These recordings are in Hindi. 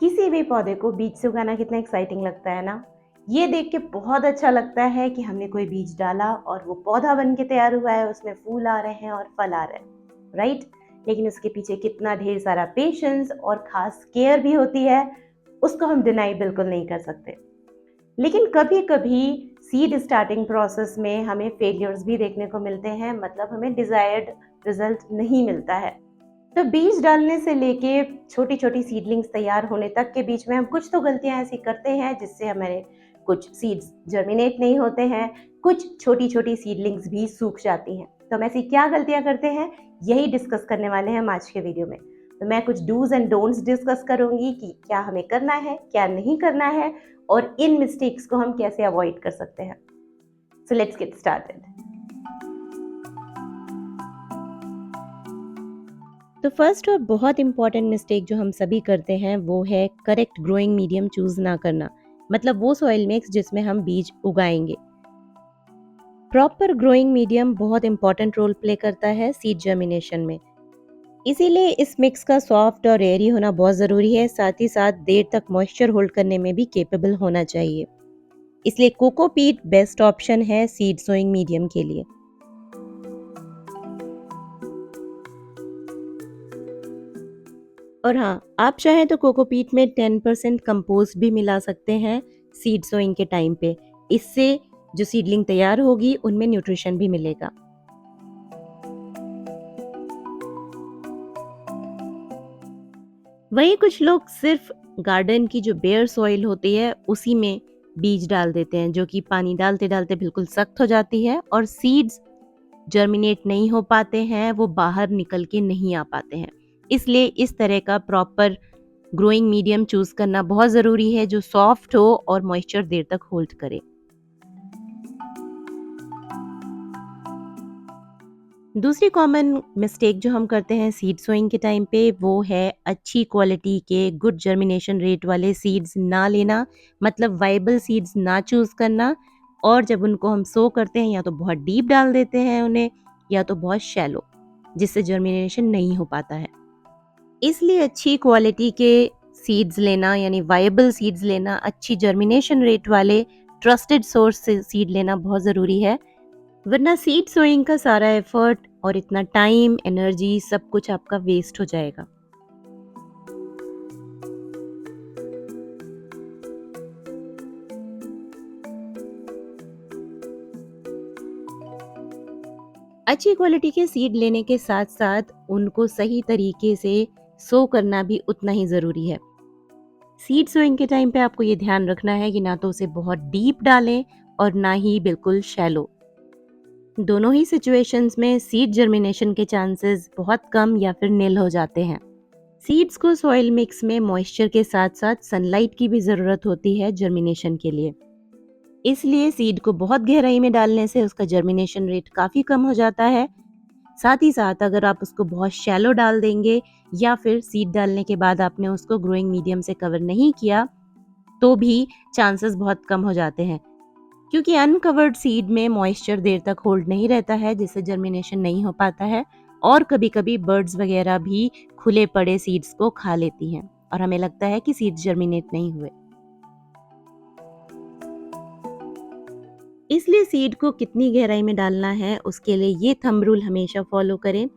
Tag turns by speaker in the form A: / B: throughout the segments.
A: किसी भी पौधे को बीज से उगाना कितना एक्साइटिंग लगता है ना। ये देख के बहुत अच्छा लगता है कि हमने कोई बीज डाला और वो पौधा बन के तैयार हुआ है, उसमें फूल आ रहे हैं और फल आ रहे हैं, राइट। लेकिन उसके पीछे कितना ढेर सारा पेशेंस और खास केयर भी होती है, उसको हम डिनाई बिल्कुल नहीं कर सकते। लेकिन कभी कभी सीड स्टार्टिंग प्रोसेस में हमें फेलियर्स भी देखने को मिलते हैं, मतलब हमें डिजायर्ड रिजल्ट नहीं मिलता है। तो बीज डालने से लेके छोटी छोटी सीडलिंग्स तैयार होने तक के बीच में हम कुछ तो गलतियां ऐसी करते हैं जिससे हमारे कुछ सीड्स जर्मिनेट नहीं होते हैं, कुछ छोटी छोटी सीडलिंग्स भी सूख जाती हैं। तो हम ऐसी क्या गलतियां करते हैं, यही डिस्कस करने वाले हैं हम आज के वीडियो में। तो मैं कुछ डूज एंड डोंट्स डिस्कस करूंगी कि क्या हमें करना है, क्या नहीं करना है, और इन मिस्टेक्स को हम कैसे अवॉइड कर सकते हैं। So let's get started. तो फर्स्ट और बहुत इंपॉर्टेंट मिस्टेक जो हम सभी करते हैं वो है करेक्ट ग्रोइंग मीडियम चूज ना करना, मतलब वो सॉइल मिक्स जिसमें हम बीज उगाएंगे। प्रॉपर ग्रोइंग मीडियम बहुत इंपॉर्टेंट रोल प्ले करता है सीड जर्मिनेशन में। इसीलिए इस मिक्स का सॉफ्ट और एयरी होना बहुत ज़रूरी है, साथ ही साथ देर तक मॉइस्चर होल्ड करने में भी केपेबल होना चाहिए। इसलिए कोकोपीट बेस्ट ऑप्शन है सीड सोइंग मीडियम के लिए। और हाँ, आप चाहें तो कोकोपीट में 10% कंपोस्ट भी मिला सकते हैं सीड सोइंग के टाइम पे। इससे जो सीडलिंग तैयार होगी उनमें न्यूट्रिशन भी मिलेगा। वहीं कुछ लोग सिर्फ गार्डन की जो बेयर सॉइल होती है उसी में बीज डाल देते हैं, जो कि पानी डालते डालते बिल्कुल सख्त हो जाती है और सीड्स जर्मिनेट नहीं हो पाते हैं, वो बाहर निकल के नहीं आ पाते हैं। इसलिए इस तरह का प्रॉपर ग्रोइंग मीडियम चूज करना बहुत ज़रूरी है, जो सॉफ्ट हो और मॉइस्चर देर तक होल्ड करे। दूसरी कॉमन मिस्टेक जो हम करते हैं सीड सोइंग के टाइम पे वो है अच्छी क्वालिटी के गुड जर्मिनेशन रेट वाले सीड्स ना लेना, मतलब वाइबल सीड्स ना चूज़ करना। और जब उनको हम सो करते हैं या तो बहुत डीप डाल देते हैं उन्हें, या तो बहुत शैलो, जिससे जर्मिनेशन नहीं हो पाता है। इसलिए अच्छी क्वालिटी के सीड्स लेना, यानी वाइबल सीड्स लेना, अच्छी जर्मिनेशन रेट वाले ट्रस्टेड सोर्स से सीड लेना बहुत ज़रूरी है। वरना सीड सोइंग का सारा एफर्ट और इतना टाइम, एनर्जी, सब कुछ आपका वेस्ट हो जाएगा। अच्छी क्वालिटी के सीड लेने के साथ साथ उनको सही तरीके से सो करना भी उतना ही ज़रूरी है। सीड सोइंग के टाइम पे आपको ये ध्यान रखना है कि ना तो उसे बहुत डीप डालें और ना ही बिल्कुल शैलो। दोनों ही सिचुएशंस में सीड जर्मिनेशन के चांसेस बहुत कम या फिर निल हो जाते हैं। सीड्स को सॉइल मिक्स में मॉइस्चर के साथ साथ सनलाइट की भी ज़रूरत होती है जर्मिनेशन के लिए। इसलिए सीड को बहुत गहराई में डालने से उसका जर्मिनेशन रेट काफ़ी कम हो जाता है। साथ ही साथ अगर आप उसको बहुत शैलो डाल देंगे या फिर सीड डालने के बाद आपने उसको ग्रोइंग मीडियम से कवर नहीं किया, तो भी चांसेस बहुत कम हो जाते हैं, क्योंकि अनकवर्ड सीड में मॉइस्चर देर तक होल्ड नहीं रहता है, जिससे जर्मिनेशन नहीं हो पाता है। और कभी कभी बर्ड्स वगैरह भी खुले पड़े सीड्स को खा लेती हैं और हमें लगता है कि सीड्स जर्मिनेट नहीं हुए। इसलिए सीड को कितनी गहराई में डालना है, उसके लिए ये थंब रूल हमेशा फॉलो करें।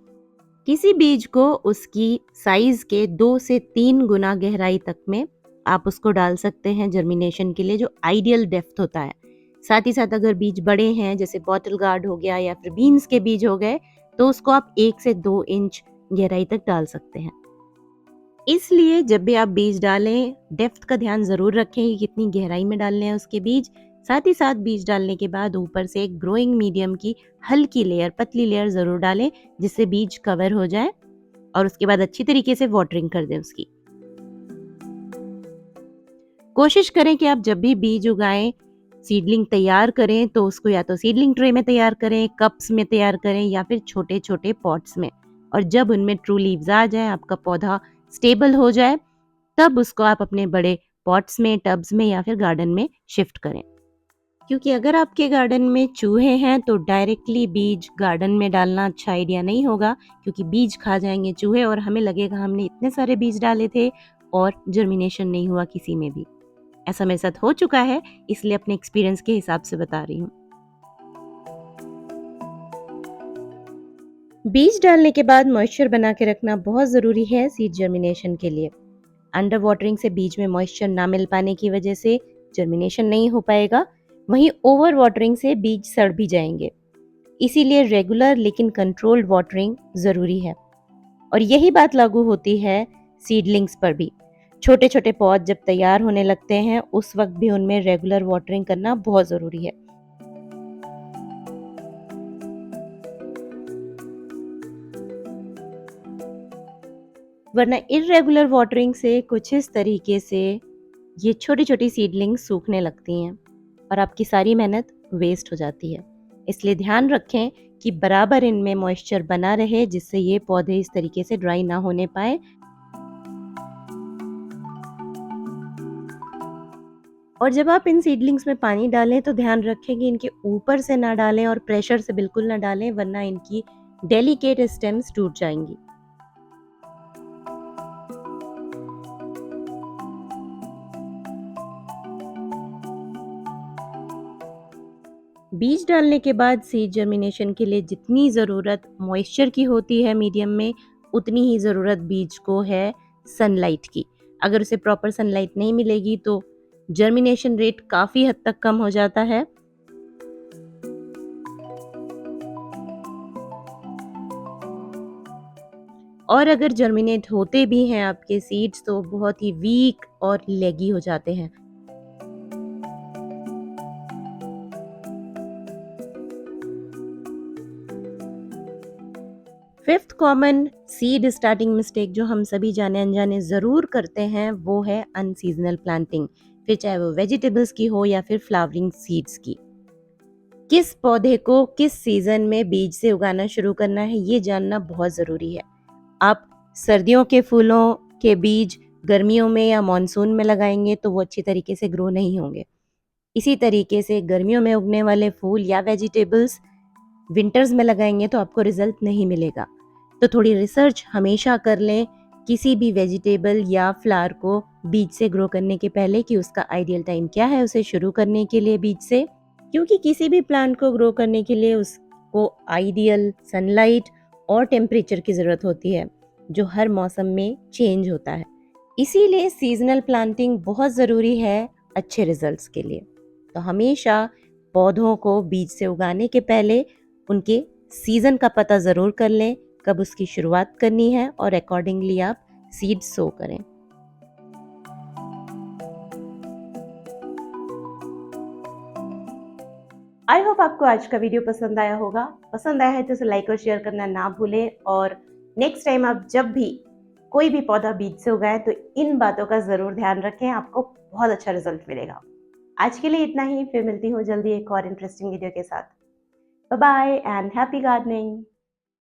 A: किसी बीज को उसकी साइज के 2 से 3 गुना गहराई तक में आप उसको डाल सकते हैं जर्मिनेशन के लिए, जो आइडियल डेप्थ होता है। साथ ही साथ अगर बीज बड़े हैं, जैसे बॉटल गार्ड हो गया या फिर बीन्स के बीज हो गए, तो उसको आप 1 से 2 इंच गहराई तक डाल सकते हैं। इसलिए जब भी आप बीज डालें, डेप्थ का ध्यान ज़रूर रखें कि कितनी गहराई में डालने हैं उसके बीज। साथ ही साथ बीज डालने के बाद ऊपर से एक ग्रोइंग मीडियम की हल्की लेयर, पतली लेयर ज़रूर डालें, जिससे बीज कवर हो जाए। और उसके बाद अच्छी तरीके से वाटरिंग कर दें उसकी। कोशिश करें कि आप जब भी बीज उगाएं, सीडलिंग तैयार करें, तो उसको या तो सीडलिंग ट्रे में तैयार करें, कप्स में तैयार करें या फिर छोटे छोटे पॉट्स में। और जब उनमें ट्रू लीव्स आ जाए, आपका पौधा स्टेबल हो जाए, तब उसको आप अपने बड़े पॉट्स में, टब्स में या फिर गार्डन में शिफ्ट करें। क्योंकि अगर आपके गार्डन में चूहे हैं तो डायरेक्टली बीज गार्डन में डालना अच्छा आइडिया नहीं होगा, क्योंकि बीज खा जाएंगे चूहे और हमें लगेगा हमने इतने सारे बीज डाले थे और जर्मिनेशन नहीं हुआ किसी में भी। ऐसा मेरे साथ हो चुका है, इसलिए अपने एक्सपीरियंस के हिसाब से बता रही हूँ। बीज डालने के बाद मॉइस्चर बना के रखना बहुत ज़रूरी है सीड जर्मिनेशन के लिए। अंडर वाटरिंग से बीज में मॉइस्चर ना मिल पाने की वजह से जर्मिनेशन नहीं हो पाएगा, वहीं ओवर वाटरिंग से बीज सड़ भी जाएंगे। इसीलिए रेगुलर लेकिन कंट्रोल्ड वाटरिंग ज़रूरी है। और यही बात लागू होती है सीडलिंग्स पर भी। छोटे छोटे पौध जब तैयार होने लगते हैं उस वक्त भी उनमें रेगुलर वाटरिंग करना बहुत ज़रूरी है। वरना इर्रेगुलर वाटरिंग से कुछ इस तरीके से ये छोटी छोटी सीडलिंग्स सूखने लगती हैं और आपकी सारी मेहनत वेस्ट हो जाती है। इसलिए ध्यान रखें कि बराबर इनमें मॉइस्चर बना रहे, जिससे ये पौधे इस तरीके से ड्राई ना होने पाए। और जब आप इन सीडलिंग्स में पानी डालें तो ध्यान रखें कि इनके ऊपर से ना डालें और प्रेशर से बिल्कुल ना डालें, वरना इनकी डेलिकेट स्टेम्स टूट जाएंगी। बीज डालने के बाद सीड जर्मिनेशन के लिए जितनी ज़रूरत मॉइस्चर की होती है मीडियम में, उतनी ही ज़रूरत बीज को है सनलाइट की। अगर उसे प्रॉपर सनलाइट नहीं मिलेगी तो जर्मिनेशन रेट काफ़ी हद तक कम हो जाता है। और अगर जर्मिनेट होते भी हैं आपके सीड्स तो बहुत ही वीक और लेगी हो जाते हैं। Fifth common seed starting mistake जो हम सभी जाने अनजाने ज़रूर करते हैं वो है अनसीजनल प्लांटिंग, फिर चाहे वो वेजिटेबल्स की हो या फिर फ्लावरिंग सीड्स की। किस पौधे को किस सीजन में बीज से उगाना शुरू करना है ये जानना बहुत ज़रूरी है। आप सर्दियों के फूलों के बीज गर्मियों में या मॉनसून में लगाएंगे तो वो अच्छी तरीके से ग्रो नहीं होंगे। इसी तरीके से गर्मियों में उगने वाले फूल या वेजिटेबल्स विंटर्स में लगाएंगे तो आपको रिजल्ट नहीं मिलेगा। तो थोड़ी रिसर्च हमेशा कर लें किसी भी वेजिटेबल या फ्लावर को बीज से ग्रो करने के पहले कि उसका आइडियल टाइम क्या है उसे शुरू करने के लिए बीज से, क्योंकि किसी भी प्लांट को ग्रो करने के लिए उसको आइडियल सनलाइट और टेम्परेचर की ज़रूरत होती है जो हर मौसम में चेंज होता है। इसीलिए सीजनल प्लांटिंग बहुत ज़रूरी है अच्छे रिजल्ट्स के लिए। तो हमेशा पौधों को बीज से उगाने के पहले उनके सीज़न का पता ज़रूर कर लें, कब उसकी शुरुआत करनी है और अकॉर्डिंगली आप सीड सो करें। आई होप आपको आज का वीडियो पसंद आया होगा। पसंद आया है तो उसे लाइक और शेयर करना ना भूलें, और नेक्स्ट टाइम आप जब भी कोई भी पौधा बीज से उगाएं तो इन बातों का ज़रूर ध्यान रखें, आपको बहुत अच्छा रिजल्ट मिलेगा। आज के लिए इतना ही, फिर मिलती हूँ जल्दी एक और इंटरेस्टिंग वीडियो के साथ। Bye bye and happy gardening.